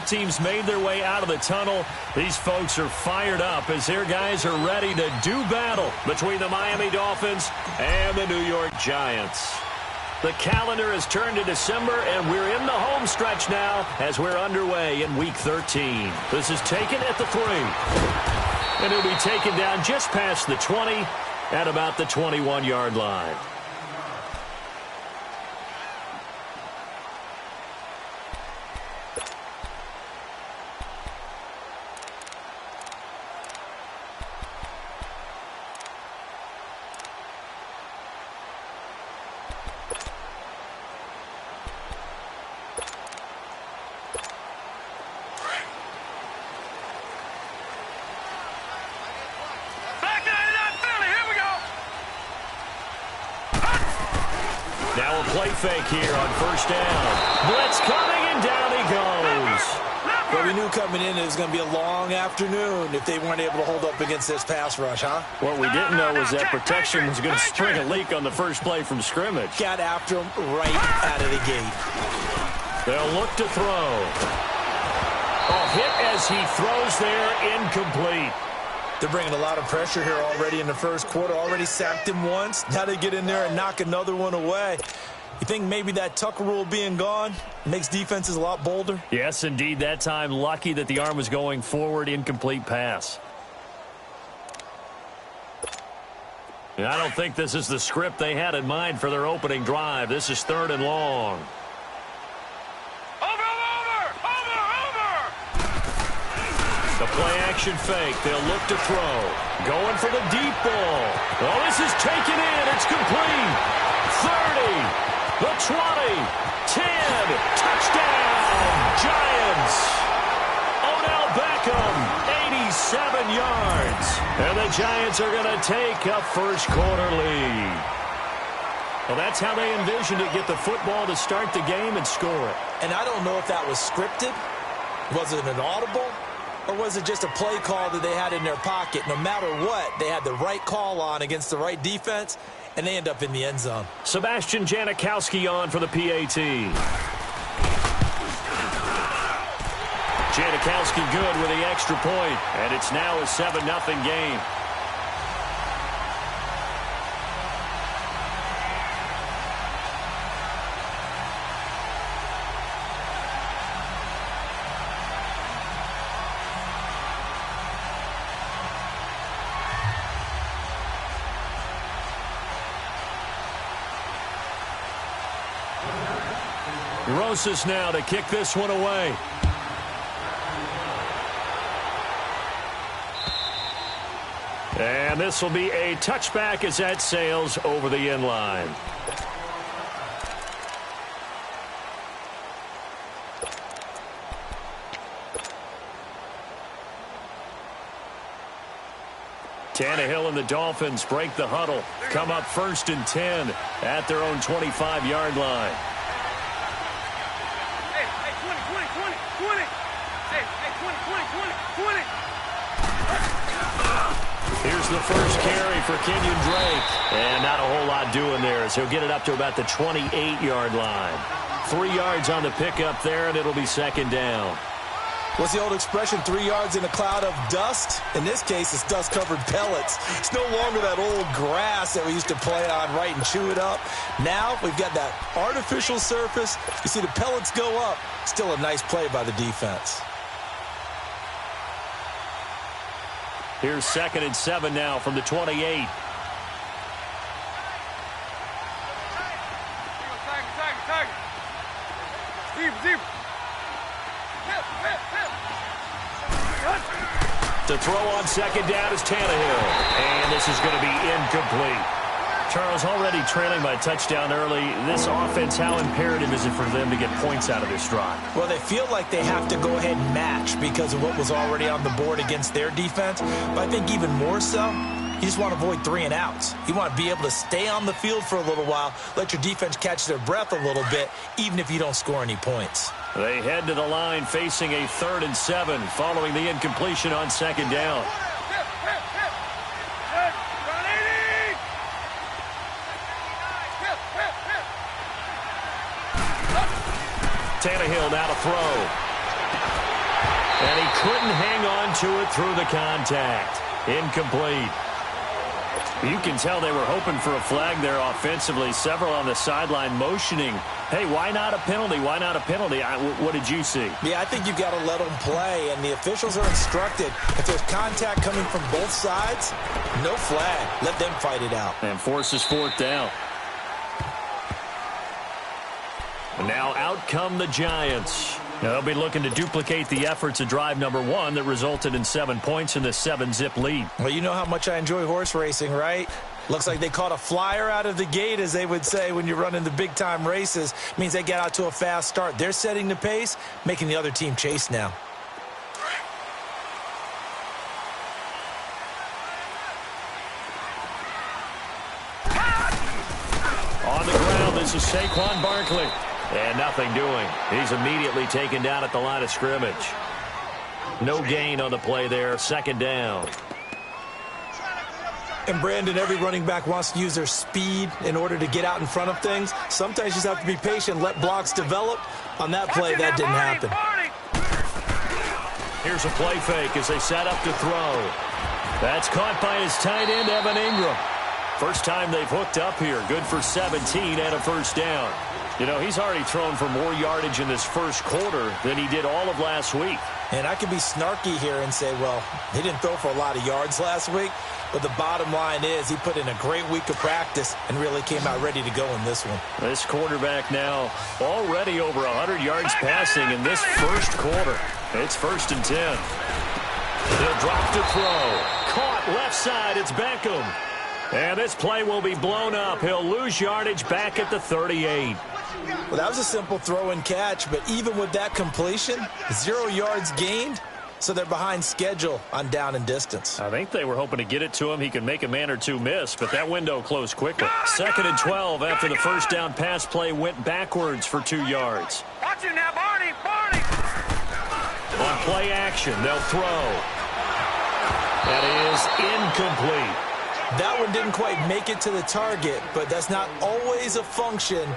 Both teams made their way out of the tunnel. These folks are fired up as their guys are ready to do battle between the Miami Dolphins and the New York Giants. The calendar has turned to December, and we're in the home stretch now as we're underway in Week 13. This is taken at the 3. And it'll be taken down just past the 20 at about the 21-yard line. Now a play fake here on first down. Blitz coming, and down he goes. Well, we knew coming in it was going to be a long afternoon if they weren't able to hold up against this pass rush, huh? What we didn't know was that protection was going to spring a leak on the first play from scrimmage. Got after him right out of the gate. They'll look to throw. A hit as he throws there, incomplete. They're bringing a lot of pressure here already in the first quarter. Already sacked him once. Now they get in there and knock another one away. You think maybe that Tucker rule being gone makes defenses a lot bolder? Yes, indeed. That time, lucky that the arm was going forward, incomplete pass. And I don't think this is the script they had in mind for their opening drive. This is 3rd and long. The play-action fake. They'll look to throw. Going for the deep ball. Oh, this is taken in. It's complete. 30. The 20. 10. Touchdown. Giants. Odell Beckham. 87 yards. And the Giants are going to take a first-quarter lead. Well, that's how they envisioned it. Get the football to start the game and score it. And I don't know if that was scripted. Was it an audible? Or was it just a play call that they had in their pocket? No matter what, they had the right call on against the right defense, and they end up in the end zone. Sebastian Janikowski on for the PAT. Janikowski good with the extra point, and it's now a 7-0 game. Rosas now to kick this one away. And this will be a touchback as that sails over the end line. Tannehill and the Dolphins break the huddle. Come up 1st and 10 at their own 25-yard line. Here's the first carry for Kenyon Drake. And not a whole lot doing there as he'll get it up to about the 28-yard line. 3 yards on the pickup there, and it'll be 2nd down. What's the old expression, 3 yards in a cloud of dust? In this case, it's dust-covered pellets. It's no longer that old grass that we used to play on, right, and chew it up. Now we've got that artificial surface. You see the pellets go up. Still a nice play by the defense. Here's 2nd and 7 now from the 28. To throw on 2nd down is Tannehill. And this is going to be incomplete. Charles, already trailing by a touchdown early. This offense, how imperative is it for them to get points out of this drive? Well, they feel like they have to go ahead and match because of what was already on the board against their defense. But I think even more so, you just want to avoid 3 and outs. You want to be able to stay on the field for a little while, let your defense catch their breath a little bit, even if you don't score any points. They head to the line facing a 3rd and 7 following the incompletion on 2nd down. Tannehill now to throw. couldn't hang on to it through the contact. Incomplete. You can tell they were hoping for a flag there offensively. Several on the sideline motioning, hey, why not a penalty? Why not a penalty? What did you see? Yeah, I think you've got to let them play, and the officials are instructed. If there's contact coming from both sides, no flag. Let them fight it out. And forces fourth down. And now out come the Giants. Now they'll be looking to duplicate the efforts of drive number 1 that resulted in 7 points in the 7-zip lead. Well, you know how much I enjoy horse racing, right? Looks like they caught a flyer out of the gate, as they would say when you're running the big-time races. Means they get out to a fast start. They're setting the pace, making the other team chase now. On the ground, this is Saquon Barkley. And nothing doing. He's immediately taken down at the line of scrimmage. No gain on the play there. Second down. And, Brandon, every running back wants to use their speed in order to get out in front of things. Sometimes you just have to be patient, let blocks develop. On that play, that didn't happen. Here's a play fake as they set up to throw. That's caught by his tight end, Evan Ingram. First time they've hooked up here. Good for 17 and a first down. You know, he's already thrown for more yardage in this first quarter than he did all of last week. And I could be snarky here and say, well, he didn't throw for a lot of yards last week. But the bottom line is he put in a great week of practice and really came out ready to go in this one. This quarterback now already over 100 yards passing in this first quarter. It's 1st and 10. He'll drop to throw. Caught left side. It's Beckham. And this play will be blown up. He'll lose yardage back at the 38. Well, that was a simple throw and catch, but even with that completion, 0 yards gained, so they're behind schedule on down and distance. I think they were hoping to get it to him. He could make a man or two miss, but that window closed quickly. 2nd and 12 after the first down pass play went backwards for 2 yards. Watch it now, Barney, Barney. On play action, they'll throw. That is incomplete. That one didn't quite make it to the target, but that's not always a function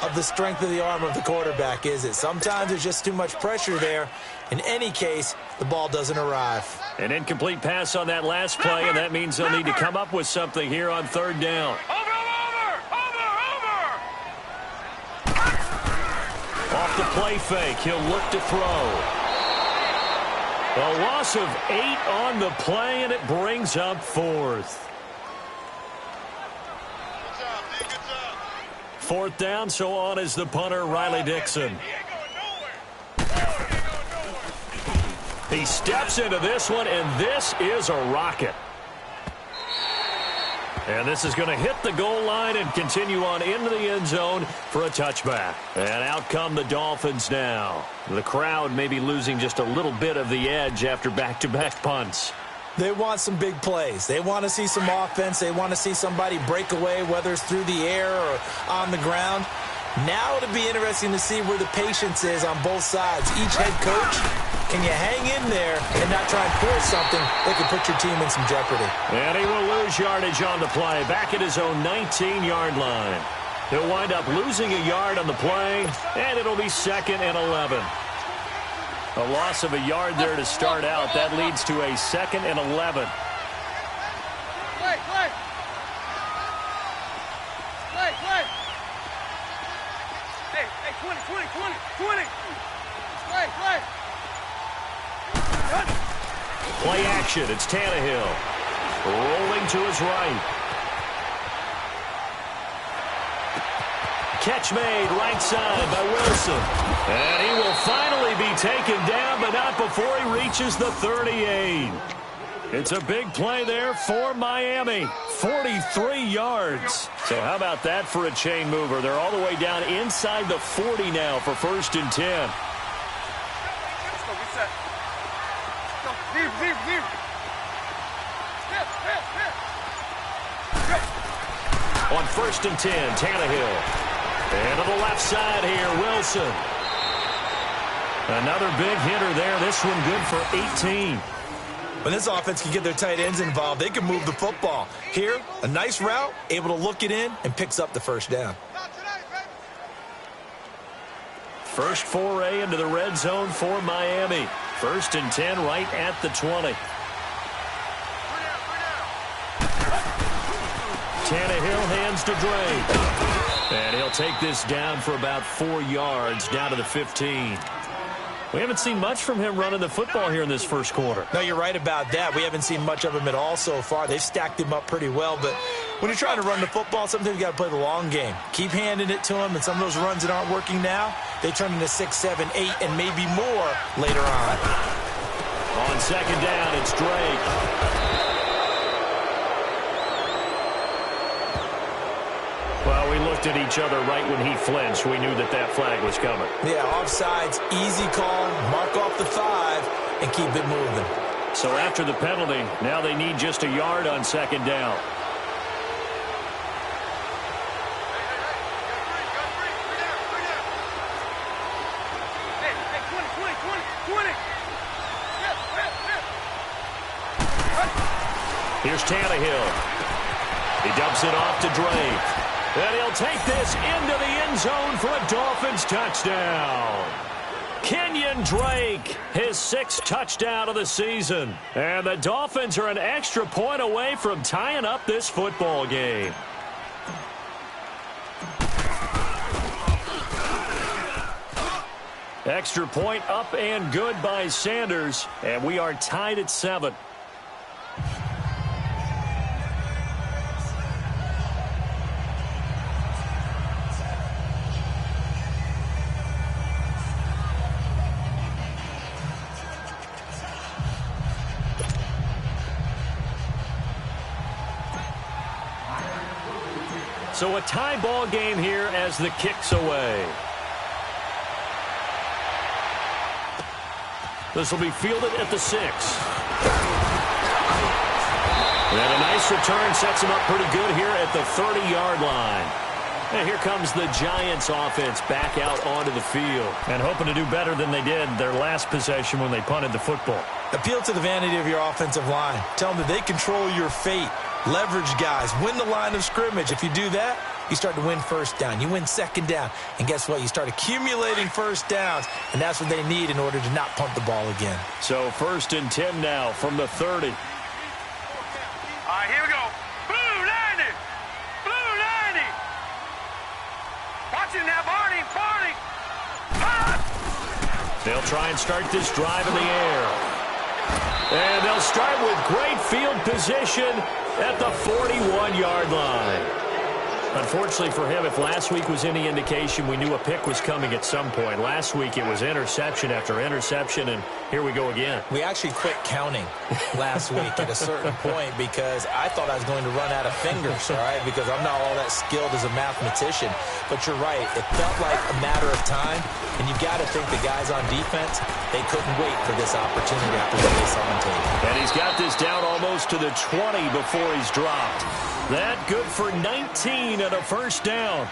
of the strength of the arm of the quarterback, is it? Sometimes there's just too much pressure there. In any case, the ball doesn't arrive. An incomplete pass on that last play, and that means they'll need to come up with something here on 3rd down. Over. Off the play fake, he'll look to throw. A loss of 8 on the play, and it brings up 4th. 4th down, so on is the punter, Riley Dixon. He steps into this one, and this is a rocket. And this is going to hit the goal line and continue on into the end zone for a touchback. And out come the Dolphins now. The crowd may be losing just a little bit of the edge after back-to-back punts. They want some big plays. They want to see some offense. They want to see somebody break away, whether it's through the air or on the ground. Now it'll be interesting to see where the patience is on both sides. Each head coach, can you hang in there and not try and force something that could put your team in some jeopardy? And he will lose yardage on the play, back at his own 19-yard line. He'll wind up losing a yard on the play, and it'll be 2nd and 11. A loss of a yard there to start out. That leads to a 2nd and 11. Play. Hey, 20. Play. Play action. It's Tannehill. Rolling to his right. Catch made right side by Wilson. And he will finally be taken down, but not before he reaches the 38. It's a big play there for Miami. 43 yards. So how about that for a chain mover? They're all the way down inside the 40 now for 1st and 10. Let's go, reset. Zero. On 1st and 10, Tannehill. And to the left side here, Wilson. Another big hitter there. This one good for 18. When this offense can get their tight ends involved, they can move the football. Here, a nice route, able to look it in, and picks up the first down. First foray into the red zone for Miami. First and 10 right at the 20. Tannehill hands to Drake. And he'll take this down for about 4 yards, down to the 15. We haven't seen much from him running the football here in this first quarter. No, you're right about that. We haven't seen much of him at all so far. They've stacked him up pretty well, but when you're trying to run the football, sometimes you got to play the long game. Keep handing it to him, and some of those runs that aren't working now, they turn into 6, 7, 8, and maybe more later on. On second down, it's Drake. Well, we looked at each other right when he flinched. We knew that that flag was coming. Yeah, offsides, easy call, mark off the 5, and keep it moving. So after the penalty, now they need just a yard on second down. Here's Tannehill. He dumps it off to Drake. And he'll take this into the end zone for a Dolphins touchdown. Kenyon Drake, his 6th touchdown of the season. And the Dolphins are an extra point away from tying up this football game. Extra point up and good by Sanders. And we are tied at 7. So a tie ball game here as the kick's away. This will be fielded at the 6. And a nice return sets him up pretty good here at the 30-yard line. And here comes the Giants offense back out onto the field and hoping to do better than they did their last possession when they punted the football. Appeal to the vanity of your offensive line. Tell them that they control your fate. Leverage guys. Win the line of scrimmage. If you do that, you start to win first down. You win second down. And guess what? You start accumulating first downs. And that's what they need in order to not punt the ball again. So first and 10 now from the 30. All right, here we go. Blue 90. Blue 90. Watch it now, Barney. Barney. Ah! They'll try and start this drive in the air. And they'll start with great field position at the 41-yard line. Unfortunately for him, if last week was any indication, we knew a pick was coming at some point. Last week it was interception after interception, and here we go again. We actually quit counting last week at a certain point because I thought I was going to run out of fingers, all right, because I'm not all that skilled as a mathematician. But you're right. It felt like a matter of time, and you've got to think the guys on defense, they couldn't wait for this opportunity after what they saw on tape. And he's got this down almost to the 20 before he's dropped. That good for 19 and a first down.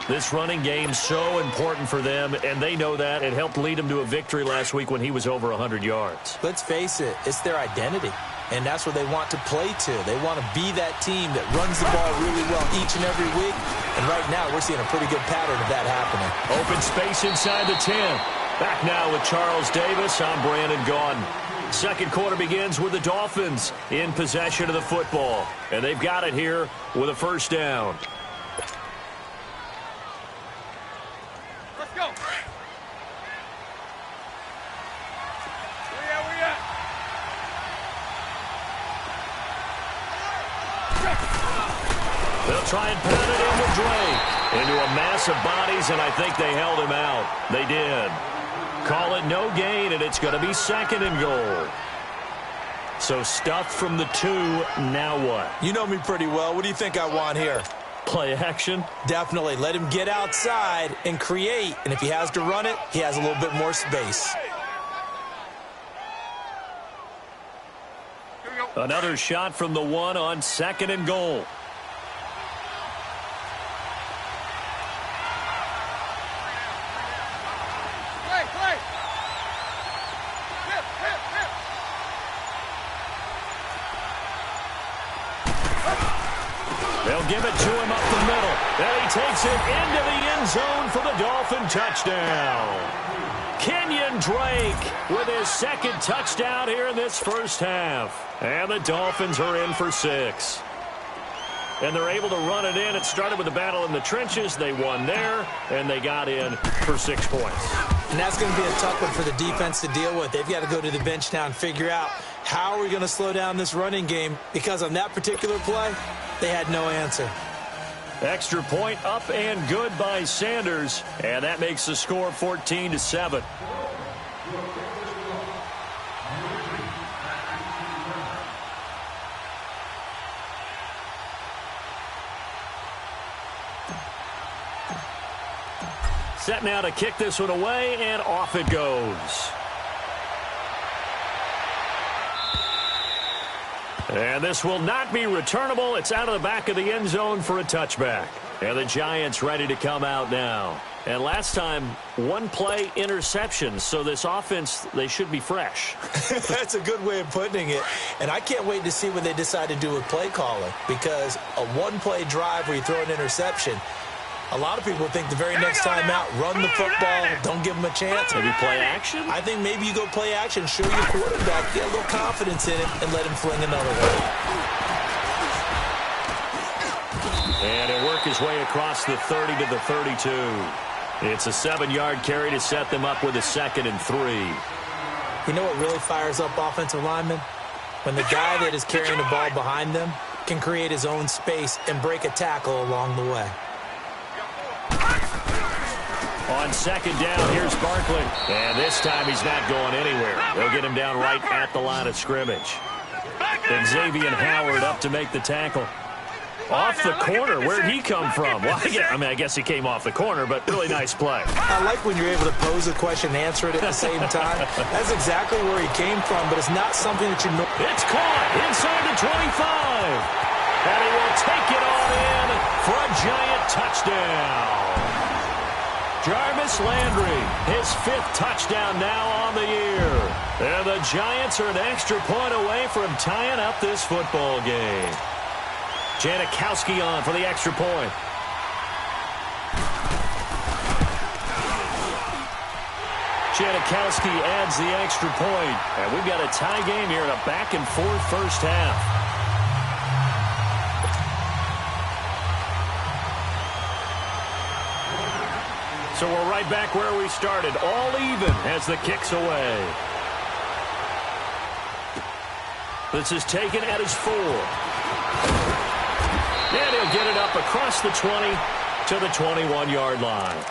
This running game so important for them, and they know that. It helped lead them to a victory last week when he was over 100 yards. Let's face it, it's their identity, and that's what they want to play to. They want to be that team that runs the ball really well each and every week, and right now we're seeing a pretty good pattern of that happening. Open space inside the 10. Back now with Charles Davis. I'm Brandon Gaudin. Second quarter begins with the Dolphins in possession of the football. And they've got it here with a first down. Let's go. Where you at? They'll try and pound it into Drake. Into a mass of bodies, and I think they held him out. They did. Call it no gain, and it's going to be second and goal. So stuffed from the 2, now what? You know me pretty well. What do you think I want here? Play action? Definitely. Let him get outside and create, and if he has to run it, he has a little bit more space. Here we go. Another shot from the 1 on second and goal. Play. Hip. They'll give it to him up the middle. And he takes it into the end end zone for the Dolphin touchdown. Kenyon Drake with his second touchdown here in this first half. And the Dolphins are in for 6. And they're able to run it in. It started with a battle in the trenches. They won there, and they got in for 6 points. And that's going to be a tough one for the defense to deal with. They've got to go to the bench now and figure out how are we going to slow down this running game, because on that particular play, they had no answer. Extra point up and good by Sanders, and that makes the score 14-7. Set now to kick this one away, and off it goes. And this will not be returnable. It's out of the back of the end zone for a touchback. And the Giants ready to come out now. And last time, one play interception. So this offense, they should be fresh. That's a good way of putting it. And I can't wait to see what they decide to do with play calling, because a one-play drive where you throw an interception, a lot of people think the very next time out, run the football, don't give them a chance. Maybe play action? I think maybe you go play action, show your quarterback, get a little confidence in him, and let him fling another one. And he'll work his way across the 30 to the 32. It's a 7-yard carry to set them up with a 2nd and 3. You know what really fires up offensive linemen? When the guy that is carrying the ball behind them can create his own space and break a tackle along the way. On 2nd down, here's Barkley. And this time he's not going anywhere. They'll get him down right at the line of scrimmage. Xavier Howard up to make the tackle. Off the corner. Where'd he come from? Well, I guess he came off the corner, but really nice play. I like when you're able to pose a question and answer it at the same time. That's exactly where he came from, but it's not something that you know. It's caught inside the 25. And he will take it on in for a Giant touchdown. Jarvis Landry, his 5th touchdown now on the year. And the Giants are an extra point away from tying up this football game. Janikowski on for the extra point. Janikowski adds the extra point. And we've got a tie game here in a back-and-forth first half. So we're right back where we started, all even as the kick's away. This is taken at his 4. And he'll get it up across the 20 to the 21-yard line.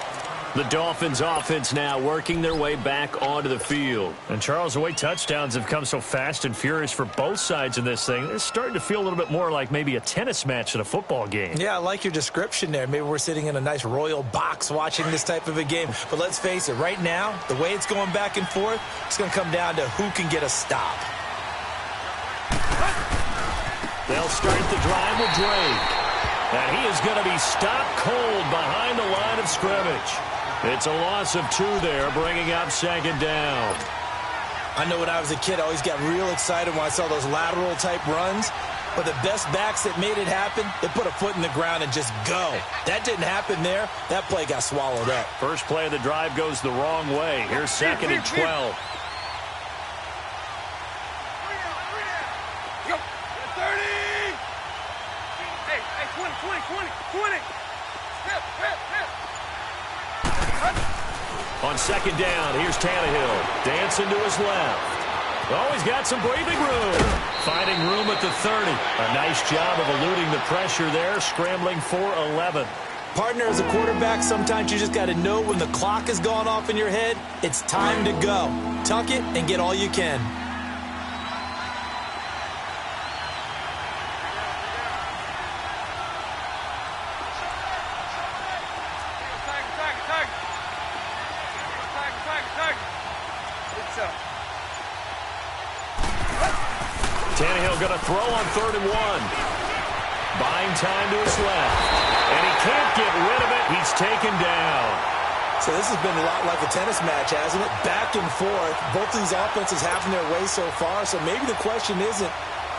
The Dolphins offense now working their way back onto the field. And Charles, the way touchdowns have come so fast and furious for both sides in this thing, it's starting to feel a little bit more like maybe a tennis match than a football game. Yeah, I like your description there. Maybe we're sitting in a nice royal box watching this type of a game. But let's face it, right now, the way it's going back and forth, it's going to come down to who can get a stop. They'll start the drive with Drake. And he is going to be stopped cold behind the line of scrimmage. It's a loss of 2 there, bringing up 2nd down. I know when I was a kid, I always got real excited when I saw those lateral-type runs. But the best backs that made it happen, they put a foot in the ground and just go. That didn't happen there. That play got swallowed up. First play of the drive goes the wrong way. Here's 2nd and 12. Go. 30. Hey, 20. Step. On 2nd down, here's Tannehill. Dancing to his left. Oh, he's got some breathing room. Finding room at the 30. A nice job of eluding the pressure there, scrambling for 11. Partner, as a quarterback, sometimes you just got to know when the clock has gone off in your head, it's time to go. Tuck it and get all you can. Tannehill going to throw on 3rd and 1. Buying time to his left. And he can't get rid of it. He's taken down. So this has been a lot like a tennis match, hasn't it? Back and forth. Both of these offenses having their way so far. So maybe the question isn't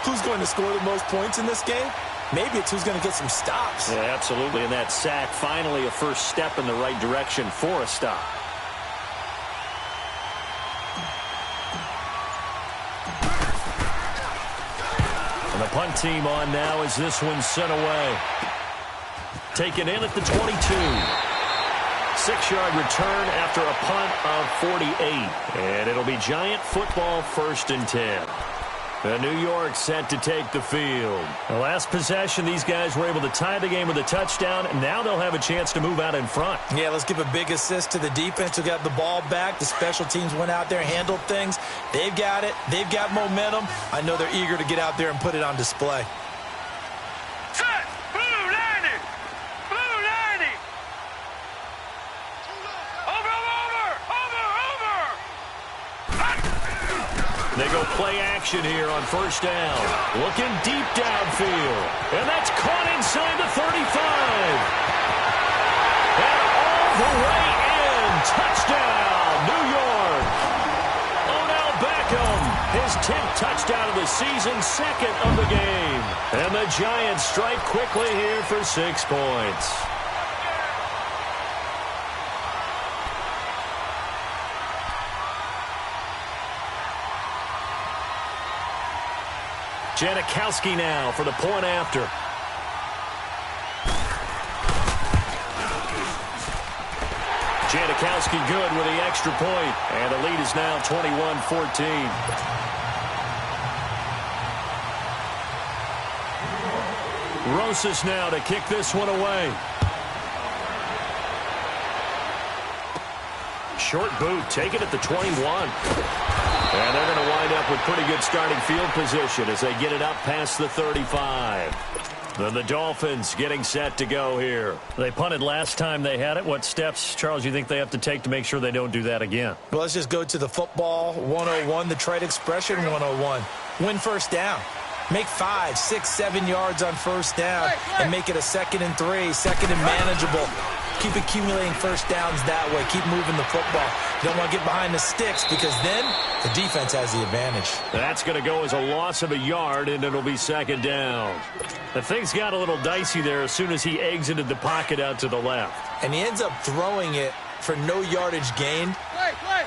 who's going to score the most points in this game. Maybe it's who's going to get some stops. Yeah, absolutely. And that sack, finally a first step in the right direction for a stop. And the punt team on now as this one's sent away. Taken in at the 22. 6-yard return after a punt of 48. And it'll be Giant football, 1st and 10. The New York set to take the field. The last possession, these guys were able to tie the game with a touchdown, and now they'll have a chance to move out in front. Yeah, let's give a big assist to the defense who got the ball back. The special teams went out there, handled things. They've got it. They've got momentum. I know they're eager to get out there and put it on display. Set! Blue 90! Blue 90! Over! They go play action here on 1st down. Looking deep downfield. And that's caught inside the 35. And all the way in. Touchdown, New York. Odell Beckham, his 10th touchdown of the season, 2nd of the game. And the Giants strike quickly here for 6 points. Janikowski now for the point after. Janikowski good with the extra point. And the lead is now 21-14. Rosas now to kick this one away. Short boot, take it at the 21. And they're going to wind up with pretty good starting field position as they get it up past the 35. Then the Dolphins getting set to go here. They punted last time they had it. What steps, Charles, you think they have to take to make sure they don't do that again? Well, let's just go to the football 101, the trade expression 101. Win 1st down. Make 5, 6, 7 yards on 1st down and make it a 2nd and 3, 2nd and manageable. Keep accumulating 1st downs that way. Keep moving the football. You don't want to get behind the sticks because then the defense has the advantage. That's going to go as a loss of a yard, and it'll be 2nd down. The things got a little dicey there as soon as he exited the pocket out to the left. And he ends up throwing it for no yardage gained.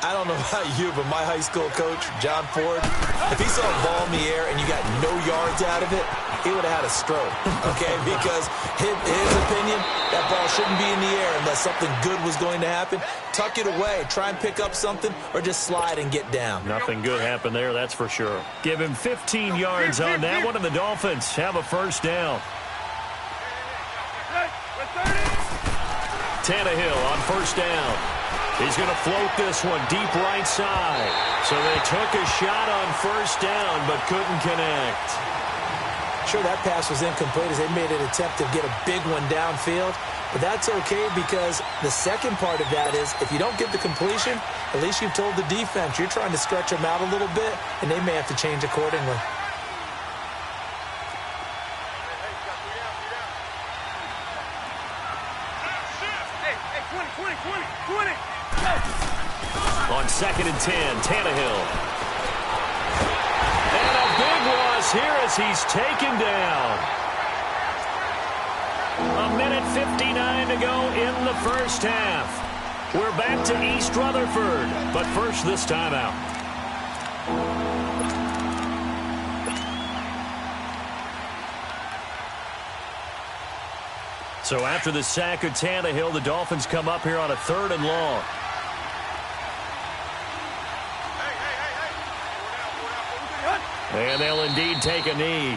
I don't know about you, but my high school coach, John Ford, if he saw a ball in the air and you got no yards out of it, he would have had a stroke, okay? Because his opinion, that ball shouldn't be in the air unless something good was going to happen. Tuck it away, try and pick up something, or just slide and get down. Nothing good happened there, that's for sure. Give him 15 yards on that one, and the Dolphins have a 1st down. Tannehill on 1st down. He's going to float this one deep right side. So they took a shot on 1st down, but couldn't connect. Sure, that pass was incomplete as they made an attempt to get a big one downfield. But that's okay because the second part of that is if you don't get the completion, at least you've told the defense you're trying to stretch them out a little bit, and they may have to change accordingly. On 2nd and 10, Tannehill. And a big loss here as he's taken down. 1:59 to go in the 1st half. We're back to East Rutherford, but first this timeout. So after the sack of Tannehill, the Dolphins come up here on a 3rd and long. And they'll indeed take a knee.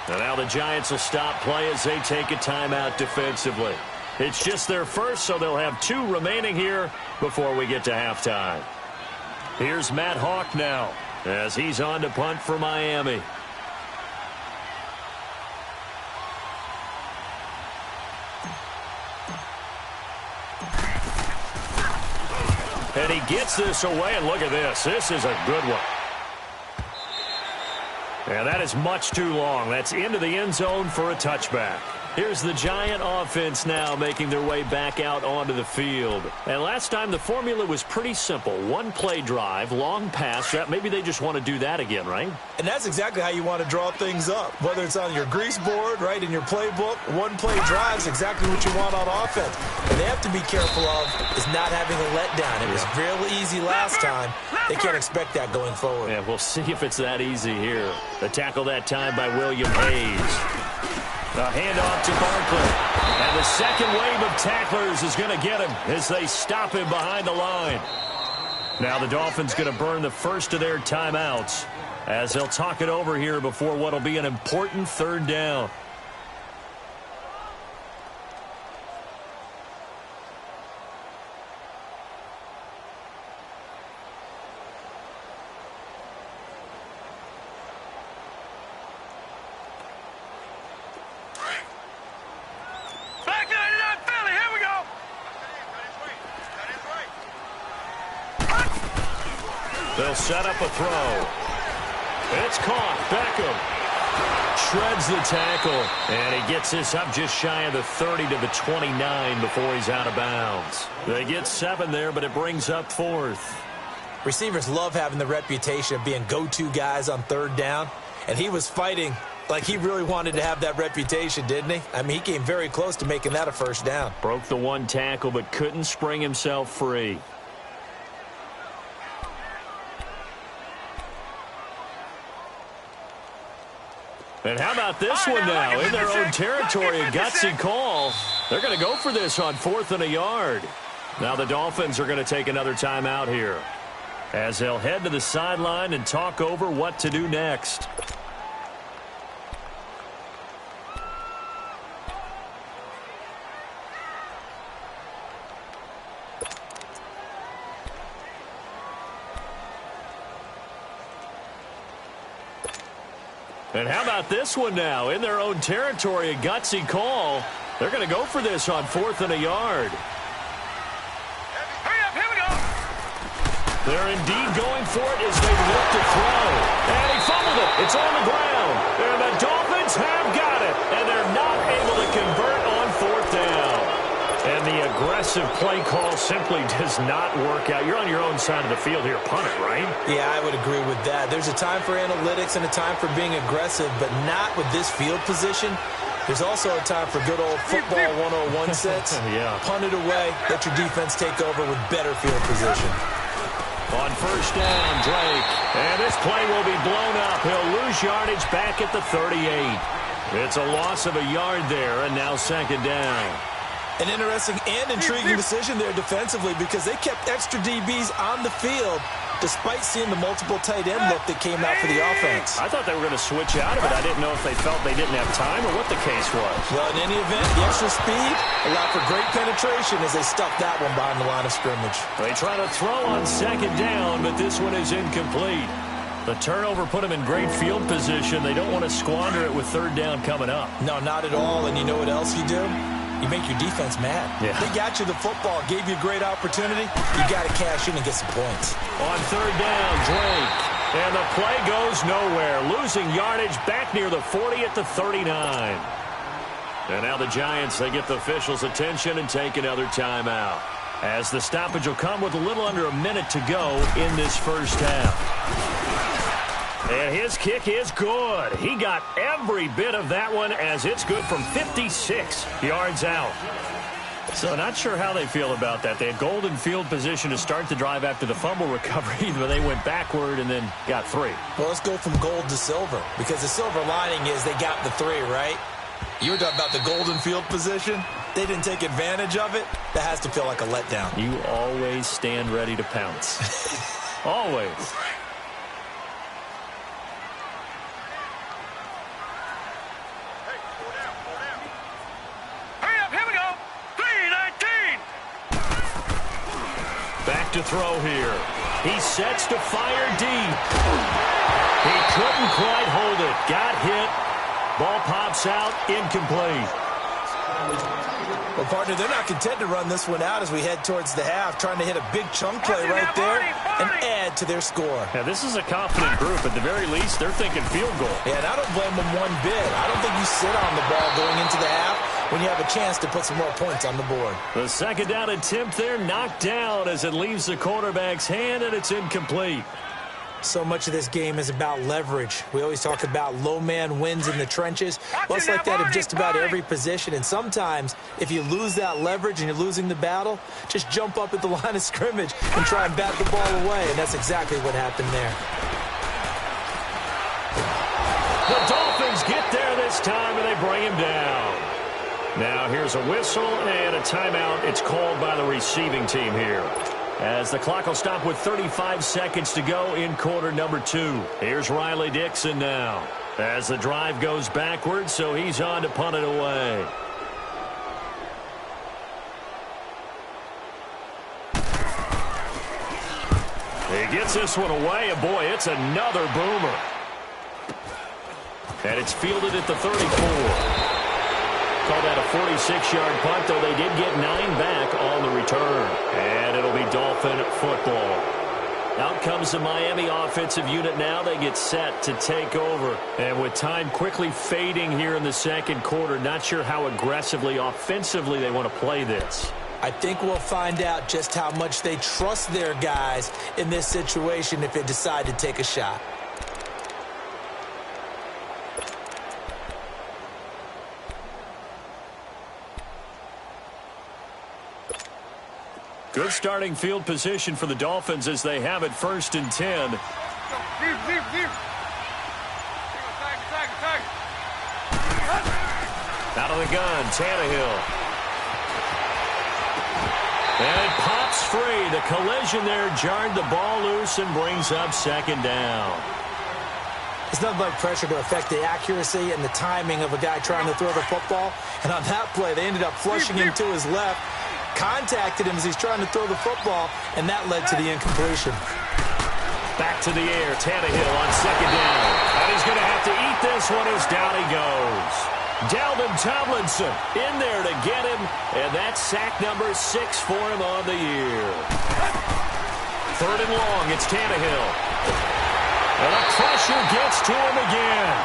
And now the Giants will stop play as they take a timeout defensively. It's just their first, so they'll have 2 remaining here before we get to halftime. Here's Matt Hawk now as he's on to punt for Miami. And he gets this away, and look at this. This is a good one. And that is much too long. That's into the end zone for a touchback. Here's the Giant offense now making their way back out onto the field. And last time the formula was pretty simple. One-play drive, long pass. Maybe they just want to do that again, right? And that's exactly how you want to draw things up. Whether it's on your grease board, right, in your playbook, one-play drive is exactly what you want on offense. What they have to be careful of is not having a letdown. It was real easy last time. They can't expect that going forward. Yeah, we'll see if it's that easy here. The tackle that time by William Hayes. The handoff to Barkley. And the second wave of tacklers is going to get him as they stop him behind the line. Now the Dolphins going to burn the first of their timeouts as they'll talk it over here before what will be an important third down. They'll set up a throw. It's caught. Beckham shreds the tackle, and he gets this up just shy of the 30 to the 29 before he's out of bounds. They get 7 there, but it brings up 4th. Receivers love having the reputation of being go-to guys on third down, and he was fighting like he really wanted to have that reputation, didn't he? I mean, he came very close to making that a first down. Broke the one tackle, but couldn't spring himself free. And how about this one now? In their own territory, a gutsy call. They're going to go for this on 4th and a yard. Now the Dolphins are going to take another timeout here as they'll head to the sideline and talk over what to do next. And how about this one now? In their own territory, a gutsy call. They're going to go for this on 4th and a yard. Hurry up, here we go. They're indeed going for it as they look to throw. And he fumbled it. It's on the ground. And the Dolphins have got it. And they're not able to convert on 4th down. And the aggressive play call simply does not work out. You're on your own side of the field here. Punt it, right? Yeah, I would agree with that. There's a time for analytics and a time for being aggressive, but not with this field position. There's also a time for good old football 101 sets. Yeah. Punt it away. Let your defense take over with better field position. On first down, Drake. And this play will be blown up. He'll lose yardage back at the 38. It's a loss of a yard there, and now second down. An interesting and intriguing decision there defensively because they kept extra DBs on the field despite seeing the multiple tight end look that came out for the offense. I thought they were going to switch out of it. I didn't know if they felt they didn't have time or what the case was. Well, in any event, the extra speed allowed for great penetration as they stuffed that one behind the line of scrimmage. They try to throw on second down, but this one is incomplete. The turnover put them in great field position. They don't want to squander it with third down coming up. No, not at all. And you know what else you do? You make your defense mad. Yeah. They got you the football, gave you a great opportunity. You got to cash in and get some points. On third down, Drake. And the play goes nowhere. Losing yardage back near the 40 at the 39. And now the Giants, they get the officials' attention and take another timeout. As the stoppage will come with a little under a minute to go in this first half. And his kick is good. He got every bit of that one as it's good from 56 yards out. So not sure how they feel about that. They had golden field position to start the drive after the fumble recovery, but they went backward and then got 3. Well, let's go from gold to silver because the silver lining is they got the 3, right? You were talking about the golden field position. They didn't take advantage of it. That has to feel like a letdown. You always stand ready to pounce. Always. Back to throw here. He sets to fire deep. He couldn't quite hold it. Got hit. Ball pops out. Incomplete. Well, partner, they're not content to run this one out as we head towards the half, trying to hit a big chunk play right there and add to their score. Yeah, this is a confident group. At the very least, they're thinking field goal. Yeah, and I don't blame them one bit. I don't think you sit on the ball going into the half when you have a chance to put some more points on the board. The second down attempt there knocked down as it leaves the quarterback's hand, and it's incomplete. So much of this game is about leverage. We always talk about low man wins in the trenches. Well, it's like that in just about every position. And sometimes, if you lose that leverage and you're losing the battle, just jump up at the line of scrimmage and try and bat the ball away. And that's exactly what happened there. The Dolphins get there this time, and they bring him down. Now here's a whistle and a timeout. It's called by the receiving team here, as the clock will stop with 35 seconds to go in quarter number 2. Here's Riley Dixon now, as the drive goes backwards, so he's on to punt it away. He gets this one away, and boy, it's another boomer. And it's fielded at the 34. Call that a 46-yard punt, though they did get 9 back on the return. And it'll be Dolphin football. Out comes the Miami offensive unit now. They get set to take over. And with time quickly fading here in the second quarter, not sure how aggressively, offensively they want to play this. I think we'll find out just how much they trust their guys in this situation if they decide to take a shot. Good starting field position for the Dolphins as they have it 1st and 10. Out of the gun, Tannehill. And it pops free. The collision there jarred the ball loose and brings up 2nd down. It's nothing like pressure to affect the accuracy and the timing of a guy trying to throw the football. And on that play, they ended up flushing him to his left. Contacted him as he's trying to throw the football, and that led to the incompletion. Back to the air, Tannehill on 2nd down. And he's going to have to eat this one as down he goes. Dalvin Tomlinson in there to get him, and that's sack number 6 for him on the year. 3rd and long, it's Tannehill. And the pressure gets to him again.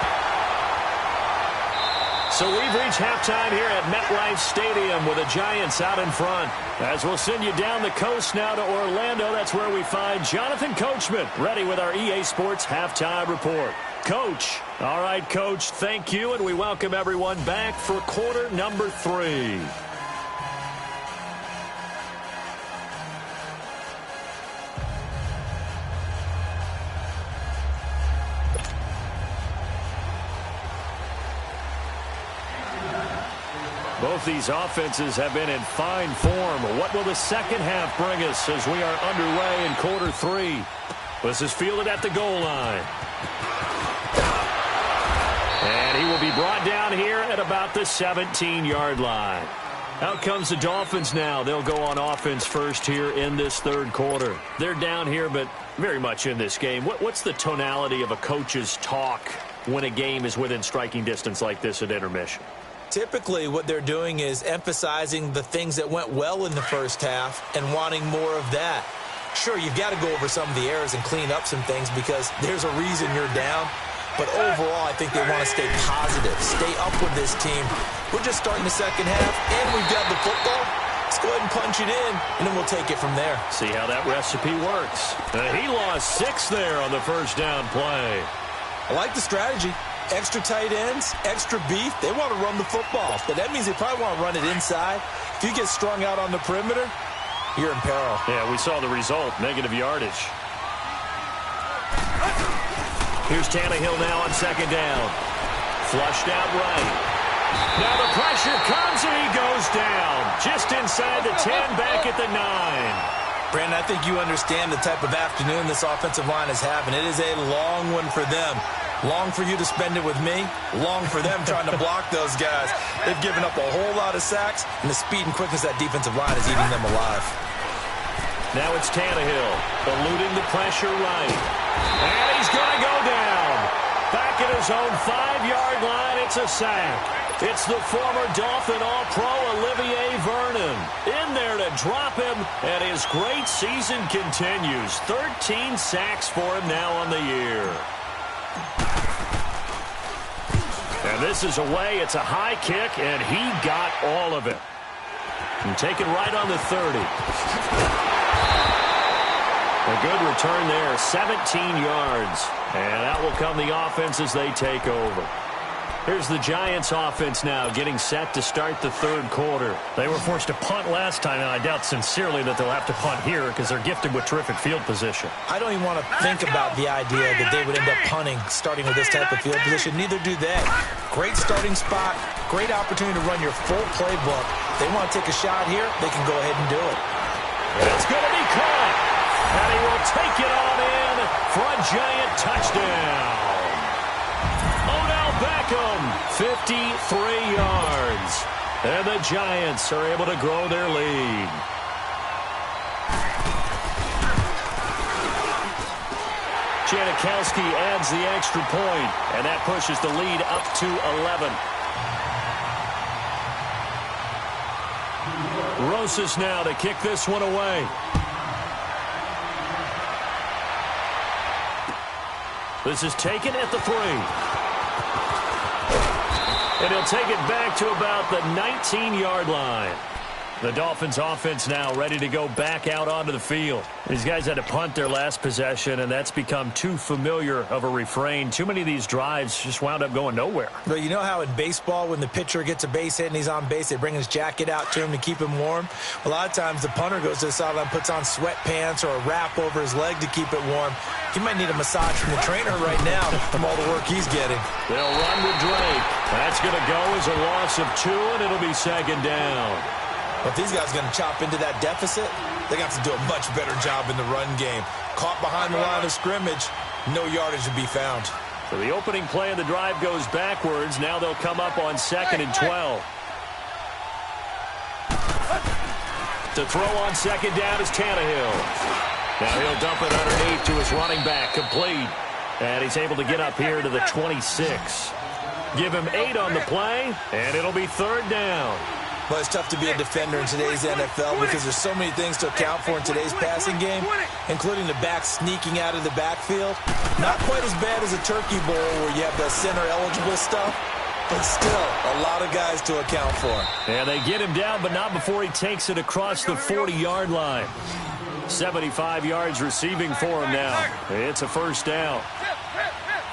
So we've reached halftime here at MetLife Stadium with the Giants out in front. As we'll send you down the coast now to Orlando, that's where we find Jonathan Coachman ready with our EA Sports Halftime Report. Coach. All right, Coach, thank you, and we welcome everyone back for quarter number 3. Both these offenses have been in fine form. What will the second half bring us as we are underway in quarter 3? This is fielded at the goal line. And he will be brought down here at about the 17-yard line. Out comes the Dolphins now. They'll go on offense first here in this 3rd quarter. They're down here, but very much in this game. What's the tonality of a coach's talk when a game is within striking distance like this at intermission? Typically, what they're doing is emphasizing the things that went well in the first half and wanting more of that. Sure, you've got to go over some of the errors and clean up some things because there's a reason you're down. But overall, I think they want to stay positive, stay up with this team. We're just starting the second half, and we've got the football. Let's go ahead and punch it in, and then we'll take it from there. See how that recipe works. He lost 6 there on the first down play. I like the strategy. Extra tight ends, extra beef. They want to run the football, but that means they probably want to run it inside. If you get strung out on the perimeter, you're in peril. Yeah, we saw the result, negative yardage. Here's Tannehill now on 2nd down. Flushed out right. Now the pressure comes and he goes down. Just inside the 10, back at the 9. Brandon, I think you understand the type of afternoon this offensive line is having. It is a long one for them. Long for you to spend it with me. Long for them trying to block those guys. They've given up a whole lot of sacks, and the speed and quickness of that defensive line is eating them alive. Now it's Tannehill, eluding the pressure right. And he's going to go down. Back at his own 5-yard line, it's a sack. It's the former Dolphin All-Pro Olivier Vernon in there to drop him, and his great season continues. 13 sacks for him now on the year. And This is away. It's a high kick, and he got all of it. And taken right on the 30. A good return there, 17 yards. And that will come the offense as they take over. Here's the Giants offense now getting set to start the third quarter. They were forced to punt last time, and I doubt sincerely that they'll have to punt here because they're gifted with terrific field position. I don't even want to think about the idea that they would end up punting starting with this type of field position. Neither do they. Great starting spot, great opportunity to run your full playbook. They want to take a shot here, they can go ahead and do it. It's going to be caught, and he will take it on in for a Giant touchdown. Beckham, 53 yards. And the Giants are able to grow their lead. Janikowski adds the extra point, and that pushes the lead up to 11. Rosas now to kick this one away. This is taken at the 3. And he'll take it back to about the 19-yard line. The Dolphins offense now ready to go back out onto the field. These guys had to punt their last possession, and that's become too familiar of a refrain. Too many of these drives just wound up going nowhere. But you know how in baseball, when the pitcher gets a base hit and he's on base, they bring his jacket out to him to keep him warm? A lot of times the punter goes to the sideline, puts on sweatpants or a wrap over his leg to keep it warm. He might need a massage from the trainer right now from all the work he's getting. They'll run with Drake. That's going to go as a loss of 2, and it'll be second down. If these guys are going to chop into that deficit, they got to do a much better job in the run game. Caught behind the line of scrimmage, no yardage to be found. So the opening play of the drive goes backwards. Now they'll come up on 2nd and 12. To throw on second down is Tannehill. Now he'll dump it underneath to his running back, complete. And he's able to get up here to the 26. Give him 8 on the play, and it'll be 3rd down. But it's tough to be a defender in today's NFL because there's so many things to account for in today's passing game, including the back sneaking out of the backfield. Not quite as bad as a turkey bowl where you have the center-eligible stuff, but still a lot of guys to account for. And they get him down, but not before he takes it across the 40-yard line. 75 yards receiving for him now. It's a 1st down.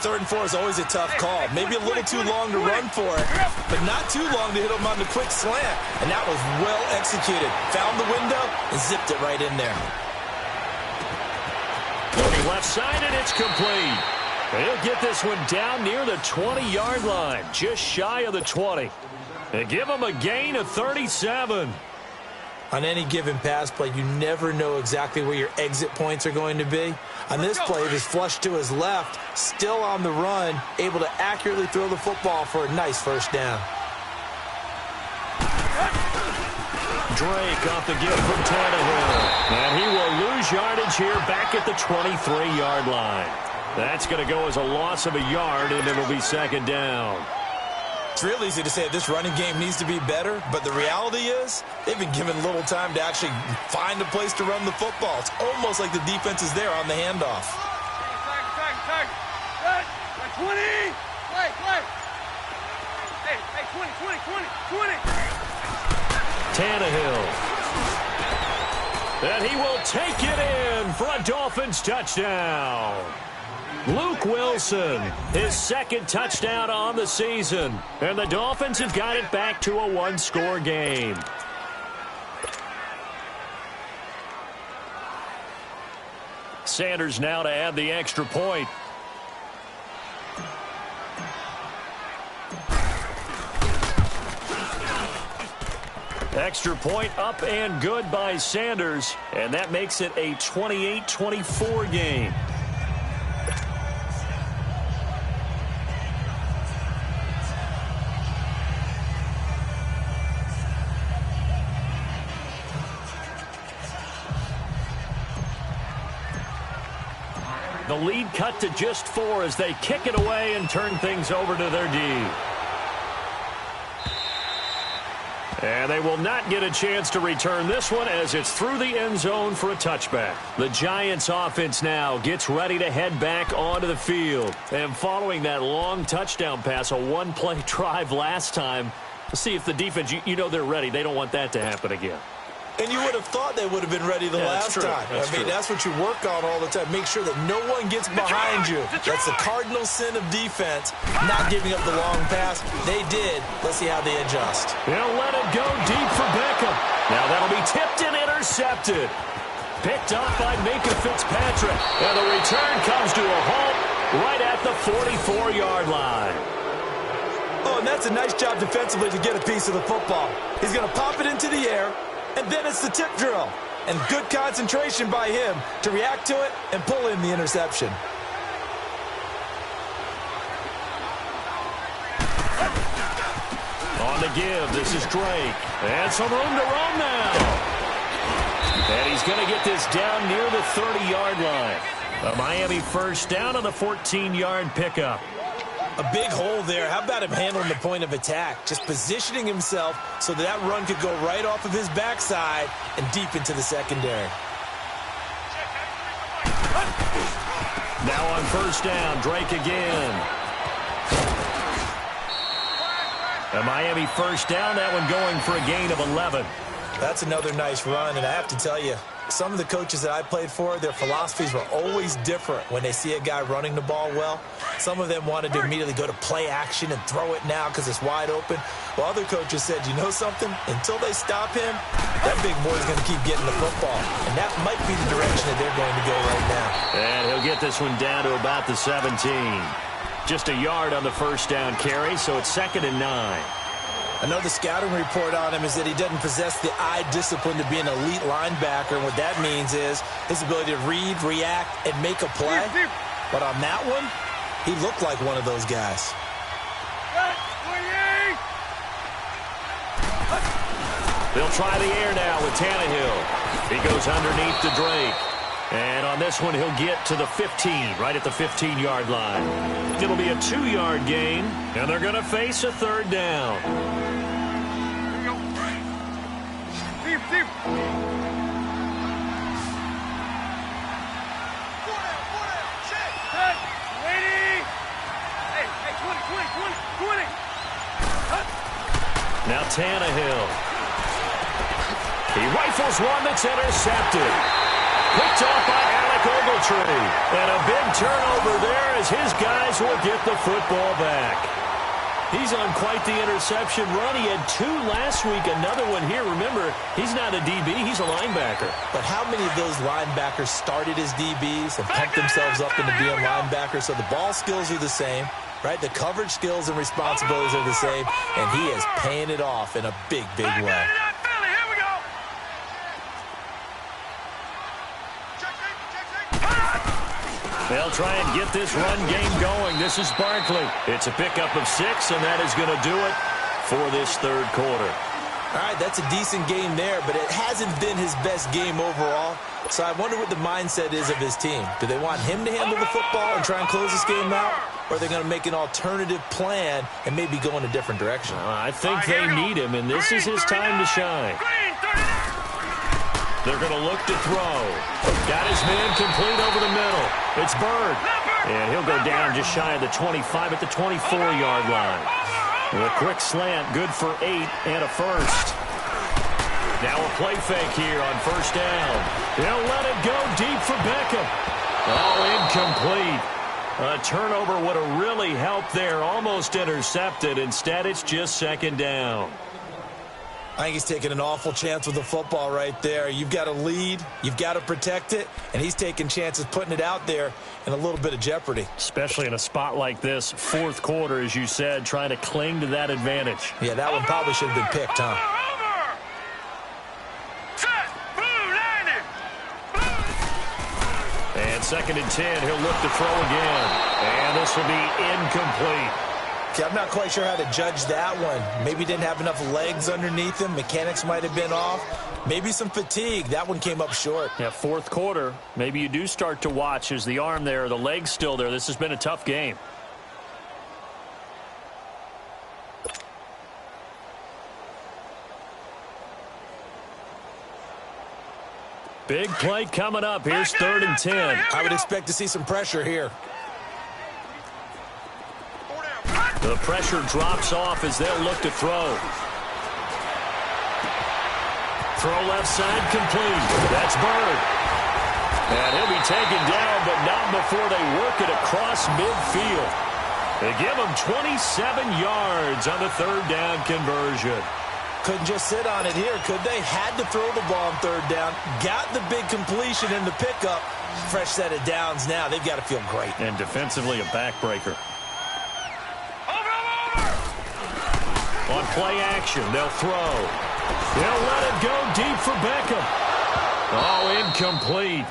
3rd and 4 is always a tough call. Maybe a little too long to run for it, but not too long to hit him on the quick slant. And that was well executed. Found the window and zipped it right in there. Looking left side, and it's complete. He'll get this one down near the 20-yard line, just shy of the 20. They give him a gain of 37. On any given pass play, you never know exactly where your exit points are going to be. On this play, it is flushed to his left, still on the run, able to accurately throw the football for a nice 1st down. Drake off the gift from Tannehill. And he will lose yardage here back at the 23-yard line. That's going to go as a loss of a yard, and it'll be 2nd down. It's real easy to say this running game needs to be better, but the reality is they've been given little time to actually find a place to run the football. It's almost like the defense is there on the handoff. Tag. 20. Play. Hey, 20. Tannehill. And he will take it in for a Dolphins touchdown. Luke Wilson, his 2nd touchdown on the season. And the Dolphins have got it back to a 1-score game. Sanders now to add the extra point. Extra point up and good by Sanders. And that makes it a 28-24 game. The lead cut to just 4 as they kick it away and turn things over to their D. And they will not get a chance to return this one as it's through the end zone for a touchback. The Giants offense now gets ready to head back onto the field. And following that long touchdown pass, a one-play drive last time, to see if the defense, you know they're ready. They don't want that to happen again. And you would have thought they would have been ready the last time. That's what you work on all the time. Make sure that no one gets behind you. That's the cardinal sin of defense, not giving up the long pass. They did. Let's see how they adjust. They'll let it go deep for Beckham. Now that'll be tipped and intercepted. Picked off by Minka Fitzpatrick. And the return comes to a halt right at the 44-yard line. Oh, and that's a nice job defensively to get a piece of the football. He's going to pop it into the air. And then it's the tip drill. And good concentration by him to react to it and pull in the interception. On the give, this is Drake. And some room to roam now. And he's going to get this down near the 30-yard line. A Miami first down on the 14-yard pickup. A big hole there. How about him handling the point of attack? Just positioning himself so that run could go right off of his backside and deep into the secondary. Now on first down, Drake again. A Miami first down, that one going for a gain of 11. That's another nice run, and I have to tell you, some of the coaches that I played for, their philosophies were always different when they see a guy running the ball well. Some of them wanted to immediately go to play action and throw it now because it's wide open. While other coaches said, you know something? Until they stop him, that big boy's going to keep getting the football. And that might be the direction that they're going to go right now. And he'll get this one down to about the 17. Just a yard on the first down carry, so it's 2nd and 9. I know the scouting report on him is that he doesn't possess the eye discipline to be an elite linebacker. And what that means is his ability to read, react, and make a play. But on that one, he looked like one of those guys. They'll try the air now with Tannehill. He goes underneath to Drake. And on this one, he'll get to the 15, right at the 15-yard line. It'll be a 2-yard gain, and they're going to face a 3rd down. Now Tannehill. He rifles one that's intercepted. Picked off by Alec Ogletree. And a big turnover there as his guys will get the football back. He's on quite the interception run. He had 2 last week, another one here. Remember, he's not a DB, he's a linebacker. But how many of those linebackers started as DBs and pumped themselves up into being linebackers? So the ball skills are the same, right? The coverage skills and responsibilities are the same, and he is paying it off in a big, big way. They'll try and get this run game going. This is Barkley. It's a pickup of 6, and that is going to do it for this 3rd quarter. All right, that's a decent game there, but it hasn't been his best game overall. So I wonder what the mindset is of his team. Do they want him to handle the football and try and close this game out? Or are they going to make an alternative plan and maybe go in a different direction? I think they need him, and this is his time to shine. They're going to look to throw. Got his man complete over the middle. It's Bird. And he'll go down just shy of the 25 at the 24-yard line. With a quick slant, good for 8 and a first. Now a play fake here on first down. They'll let it go deep for Beckham. Oh, incomplete. A turnover would have really helped there. Almost intercepted. Instead, it's just 2nd down. I think he's taking an awful chance with the football right there. You've got to lead, you've got to protect it, and he's taking chances putting it out there in a little bit of jeopardy. Especially in a spot like this, 4th quarter, as you said, trying to cling to that advantage. Yeah, that one probably should have been picked, huh? And 2nd and 10, he'll look to throw again. And this will be incomplete. Okay, I'm not quite sure how to judge that one. Maybe didn't have enough legs underneath him. Mechanics might have been off. Maybe some fatigue. That one came up short. Yeah, 4th quarter. Maybe you do start to watch as the arm there, the leg's still there. This has been a tough game. Big play coming up. Here's 3rd and 10. I would expect to see some pressure here. The pressure drops off as they'll look to throw. Throw left side complete. That's Bird. And he'll be taken down, but not before they work it across midfield. They give him 27 yards on the 3rd down conversion. Couldn't just sit on it here, could they? Had to throw the ball on 3rd down. Got the big completion in the pickup. Fresh set of downs now. They've got to feel great. And defensively, a backbreaker. On play action, they'll throw. They'll let it go deep for Beckham. Oh, incomplete.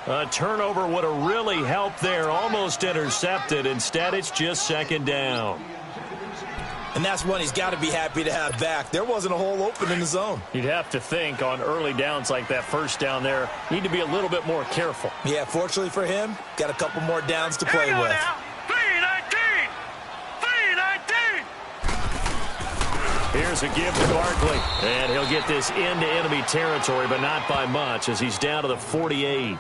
A turnover would have really helped there. Almost intercepted. Instead, it's just 2nd down. And that's one he's got to be happy to have back. There wasn't a hole open in the zone. You'd have to think on early downs like that 1st down there, need to be a little bit more careful. Yeah, fortunately for him, got a couple more downs to play with. 3-19! 3-19! Here's a give to Barkley. And he'll get this into enemy territory, but not by much as he's down to the 48.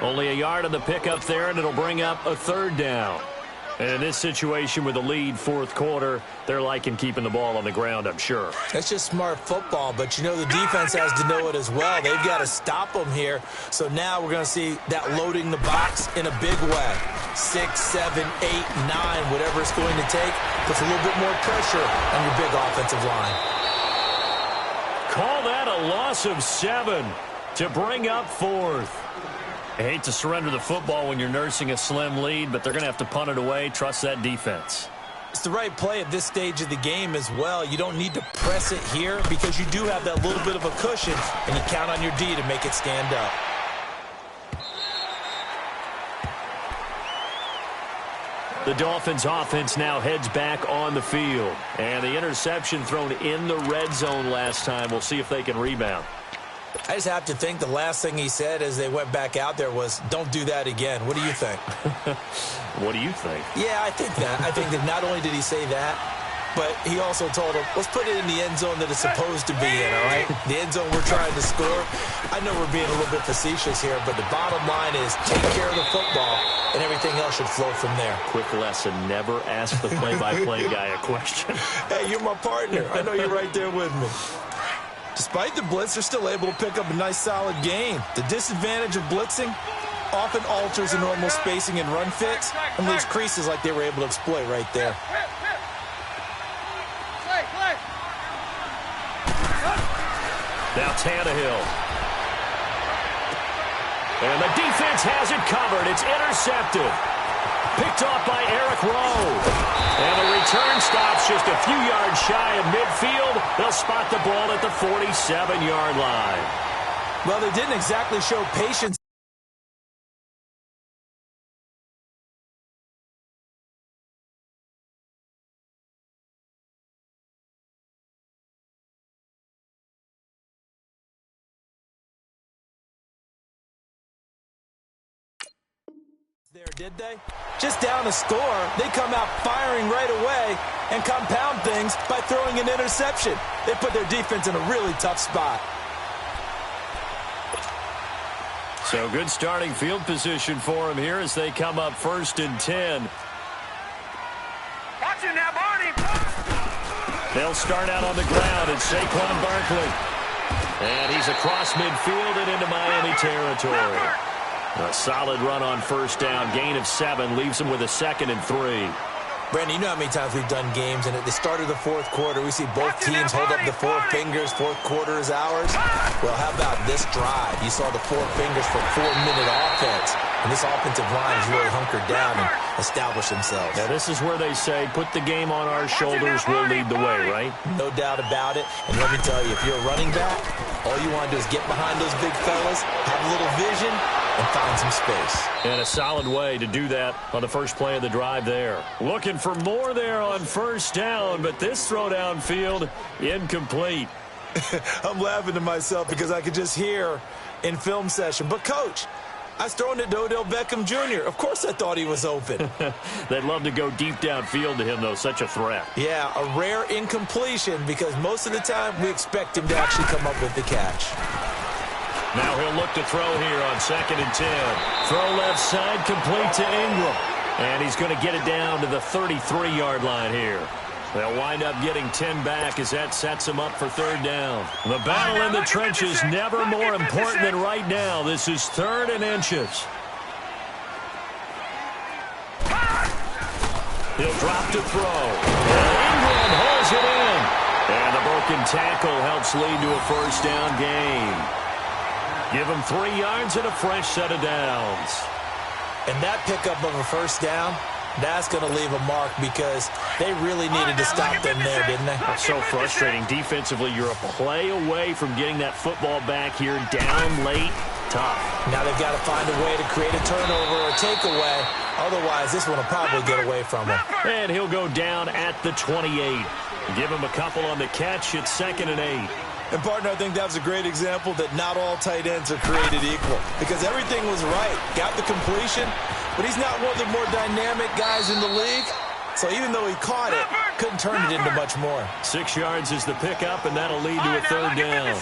Only a yard on the pickup there, and it'll bring up a 3rd down. And in this situation with the lead 4th quarter, they're liking keeping the ball on the ground, I'm sure. That's just smart football, but you know the defense has to know it as well. They've got to stop them here. So now we're going to see that loading the box in a big way. 6, 7, 8, 9, whatever it's going to take, puts a little bit more pressure on your big offensive line. Call that a loss of 7 to bring up 4th. I hate to surrender the football when you're nursing a slim lead, but they're going to have to punt it away. Trust that defense. It's the right play at this stage of the game as well. You don't need to press it here because you do have that little bit of a cushion, and you count on your D to make it stand up. The Dolphins offense now heads back on the field. And the interception thrown in the red zone last time. We'll see if they can rebound. I just have to think the last thing he said as they went back out there was, don't do that again. What do you think? What do you think? Yeah, I think that. I think that not only did he say that, but he also told him, let's put it in the end zone that it's supposed to be in, all right? The end zone we're trying to score. I know we're being a little bit facetious here, but the bottom line is take care of the football, and everything else should flow from there. Quick lesson, never ask the play-by-play guy a question. Hey, you're my partner. I know you're right there with me. Despite the blitz, they're still able to pick up a nice, solid gain. The disadvantage of blitzing often alters the normal spacing and run fits and leaves creases like they were able to exploit right there. Now Tannehill. And the defense has it covered. It's intercepted. Picked off by Eric Rowe. And the return stops just a few yards shy of midfield. They'll spot the ball at the 47-yard line. Well, they didn't exactly show patience. There, did they? Just down a score, they come out firing right away and compound things by throwing an interception. They put their defense in a really tough spot. So good starting field position for them here as they come up 1st and 10. Watch it now, Barney. They'll start out on the ground. It's Saquon Barkley. And he's across midfield and into Miami territory. A solid run on 1st down. Gain of 7 leaves him with a 2nd and 3. Brandon, you know how many times we've done games, and at the start of the 4th quarter, we see both teams hold up the 4 fingers. 4th quarter is ours. Well, how about this drive? You saw the 4 fingers for 4-minute offense, and this offensive line has really hunkered down and established themselves. Now, this is where they say, put the game on our shoulders, we'll lead the way, right? No doubt about it. And let me tell you, if you're a running back, all you want to do is get behind those big fellas, have a little vision, and find some space. And a solid way to do that on the first play of the drive there. Looking for more there on 1st down, but this throw downfield, incomplete. I'm laughing to myself because I could just hear in film session, but Coach, I was throwing it to Odell Beckham Jr. Of course I thought he was open. They'd love to go deep downfield to him, though. Such a threat. Yeah, a rare incompletion because most of the time we expect him to actually come up with the catch. Now he'll look to throw here on 2nd and 10. Throw left side, complete to Ingram. And he's going to get it down to the 33-yard line here. They'll wind up getting 10 back as that sets them up for 3rd down. The battle in the trenches never more important than right now. This is 3rd and inches. He'll drop to throw. Ingram holds it in. And the broken tackle helps lead to a 1st down gain. Give him 3 yards and a fresh set of downs. And that pickup of a 1st down, that's going to leave a mark because they really needed to stop them there, didn't they? That's so frustrating. Defensively, you're a play away from getting that football back here down late. Tough. Now they've got to find a way to create a turnover or a takeaway. Otherwise, this one will probably get away from him. And he'll go down at the 28. Give him a couple on the catch. It's 2nd and 8. And, partner, I think that was a great example that not all tight ends are created equal because everything was right. Got the completion, but he's not one of the more dynamic guys in the league. So even though he caught it, couldn't turn it into much more. 6 yards is the pickup, and that'll lead to a 3rd down.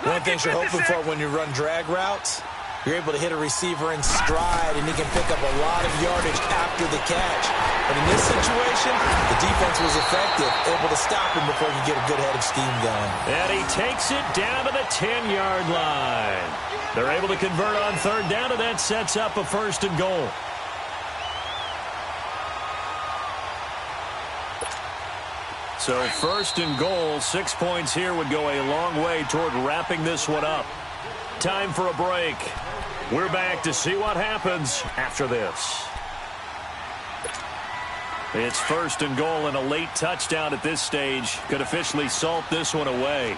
One thing you're hoping for when you run drag routes, you're able to hit a receiver in stride, and he can pick up a lot of yardage after the catch. But in this situation, the defense was effective, able to stop him before he could get a good head of steam going. And he takes it down to the 10-yard line. They're able to convert on 3rd down, and that sets up a 1st and goal. So 1st and goal, 6 points here would go a long way toward wrapping this one up. Time for a break. We're back to see what happens after this. It's 1st and goal, and a late touchdown at this stage could officially salt this one away.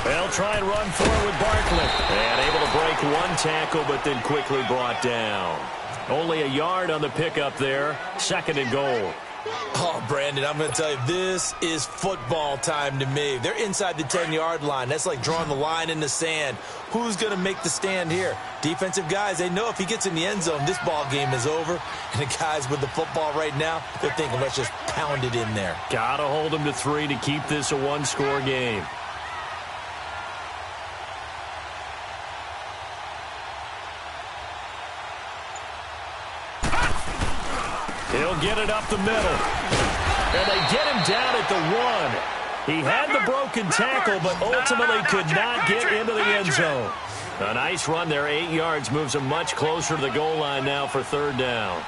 They'll try and run forward with Barkley. And able to break one tackle, but then quickly brought down. Only a yard on the pickup there. 2nd and goal. Oh, Brandon, I'm going to tell you, this is football time to me. They're inside the 10-yard line. That's like drawing the line in the sand. Who's going to make the stand here? Defensive guys, they know if he gets in the end zone, this ball game is over. And the guys with the football right now, they're thinking, let's just pound it in there. Got to hold them to 3 to keep this a one-score game. He'll get it up the middle. And they get him down at the 1. He had the broken tackle, but ultimately could not get into the end zone. A nice run there, 8 yards, moves him much closer to the goal line now for 3rd down.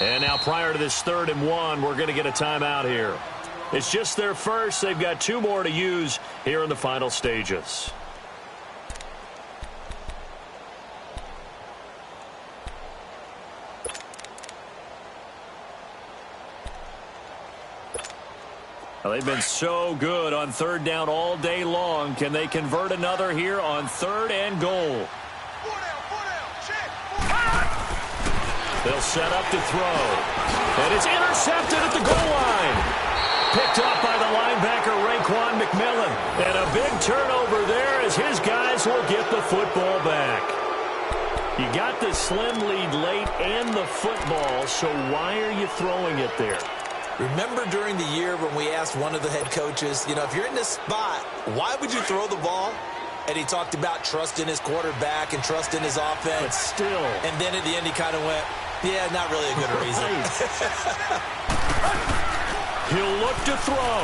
And now prior to this 3rd and 1, we're going to get a timeout here. It's just their first. They've got 2 more to use here in the final stages. Well, they've been so good on 3rd down all day long. Can they convert another here on 3rd and goal? They'll set up to throw. And it's intercepted at the goal line. Picked up by the linebacker, Raekwon McMillan. And a big turnover there as his guys will get the football back. You got the slim lead late and the football, so why are you throwing it there? Remember during the year when we asked one of the head coaches, if you're in this spot, why would you throw the ball? And he talked about trust in his quarterback and trust in his offense. But still. And then at the end he kind of went, yeah, not really a good reason. He'll look to throw.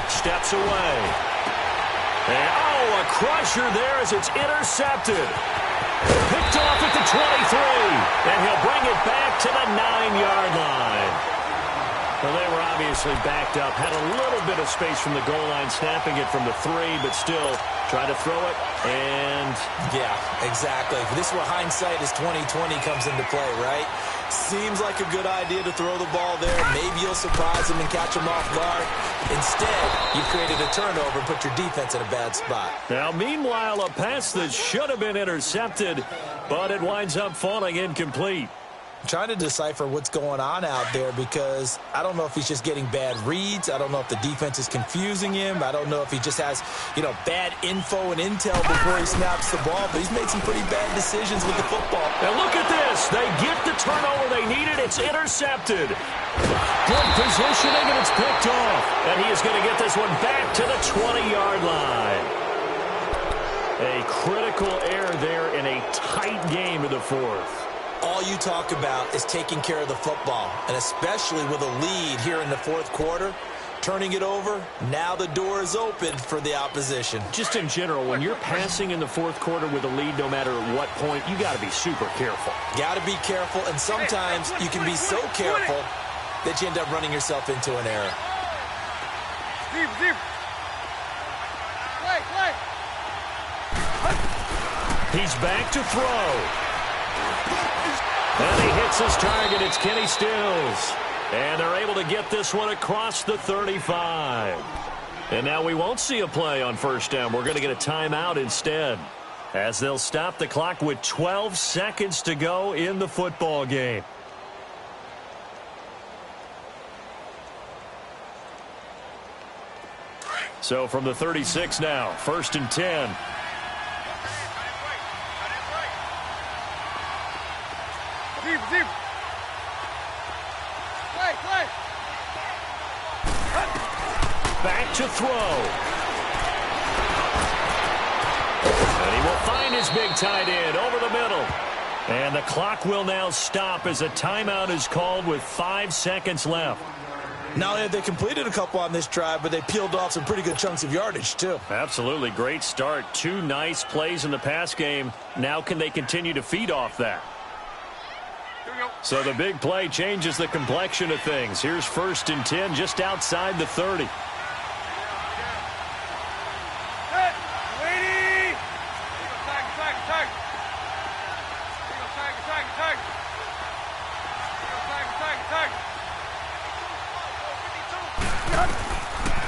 Steps away. And, a crusher there as it's intercepted. Picked off at the 23. And he'll bring it back to the 9-yard line. Well, they were obviously backed up. Had a little bit of space from the goal line, snapping it from the 3, but still try to throw it. And yeah, exactly. This is where hindsight is 20/20 comes into play, right? Seems like a good idea to throw the ball there. Maybe you'll surprise him and catch him off guard. Instead, you've created a turnover and put your defense in a bad spot. Now, meanwhile, a pass that should have been intercepted, but it winds up falling incomplete. I'm trying to decipher what's going on out there because I don't know if he's just getting bad reads. I don't know if the defense is confusing him. I don't know if he just has, bad info and intel before he snaps the ball. But he's made some pretty bad decisions with the football. And look at this. They get the turnover they needed. It's intercepted. Good positioning, and it's picked off. And he is going to get this one back to the 20-yard line. A critical error there in a tight game in the fourth. All you talk about is taking care of the football, and especially with a lead here in the fourth quarter, turning it over, now the door is open for the opposition. Just in general, when you're passing in the fourth quarter with a lead, no matter what point, you got to be super careful. Got to be careful, and sometimes you can be so careful that you end up running yourself into an error. He's back to throw. And he hits his target. It's Kenny Stills. And they're able to get this one across the 35. And now we won't see a play on first down. We're going to get a timeout instead, as they'll stop the clock with 12 seconds to go in the football game. So from the 36 now, 1st and 10. Back to throw. And he will find his big tight end over the middle. And the clock will now stop as a timeout is called with 5 seconds left. Not only have they completed a couple on this drive, but they peeled off some pretty good chunks of yardage, too. Absolutely. Great start. 2 nice plays in the pass game. Now can they continue to feed off that? So the big play changes the complexion of things. Here's 1st and 10 just outside the 30.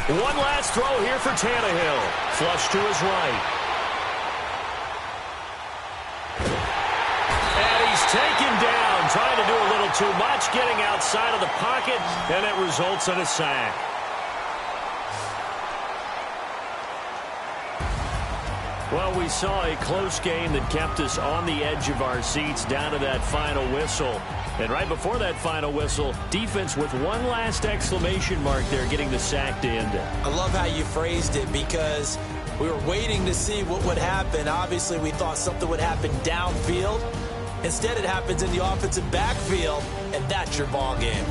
One last throw here for Tannehill. Flush to his right. And he's taken down, trying to do a little too much, getting outside of the pocket, and it results in a sack. Well, we saw a close game that kept us on the edge of our seats down to that final whistle. And right before that final whistle, defense with one last exclamation mark there, getting the sack to end it. I love how you phrased it because we were waiting to see what would happen. Obviously, we thought something would happen downfield. Instead, it happens in the offensive backfield, and that's your ball game.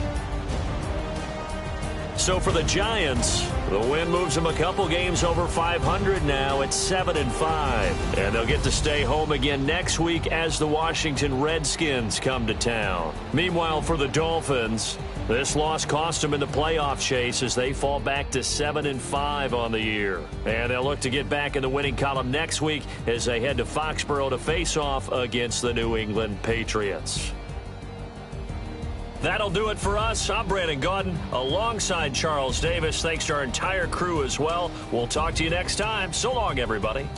So for the Giants, the win moves them a couple games over 500 now at 7-5. And they'll get to stay home again next week as the Washington Redskins come to town. Meanwhile, for the Dolphins, this loss cost them in the playoff chase as they fall back to 7-5 on the year. And they'll look to get back in the winning column next week as they head to Foxborough to face off against the New England Patriots. That'll do it for us. I'm Brandon Gaudin alongside Charles Davis. Thanks to our entire crew as well. We'll talk to you next time. So long, everybody.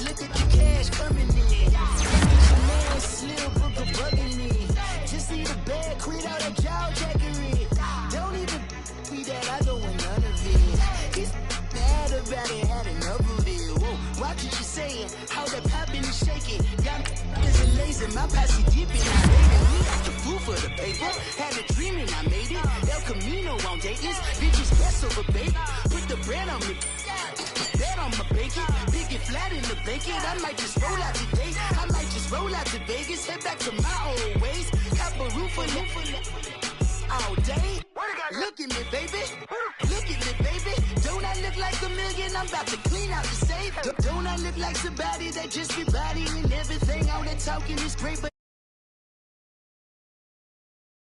Look at the cash coming in. Man, slim, book of bugging me. Just see the bag My posse dipping, I made it. We got the food for the paper. Had a dream and I made it. El Camino on Dayton's. Bitches best over baby. Put the bread on me. Bet on my bacon. Big it flat in the bacon. I might just roll out today. I might just roll out to Vegas. Head back to my old ways. Have a roof for all day. Look at me, baby. Look at me, baby. Don't I look like a million? I'm about to clean out the safe. Don't I look like somebody that just be bodying everything? All that talking is great, but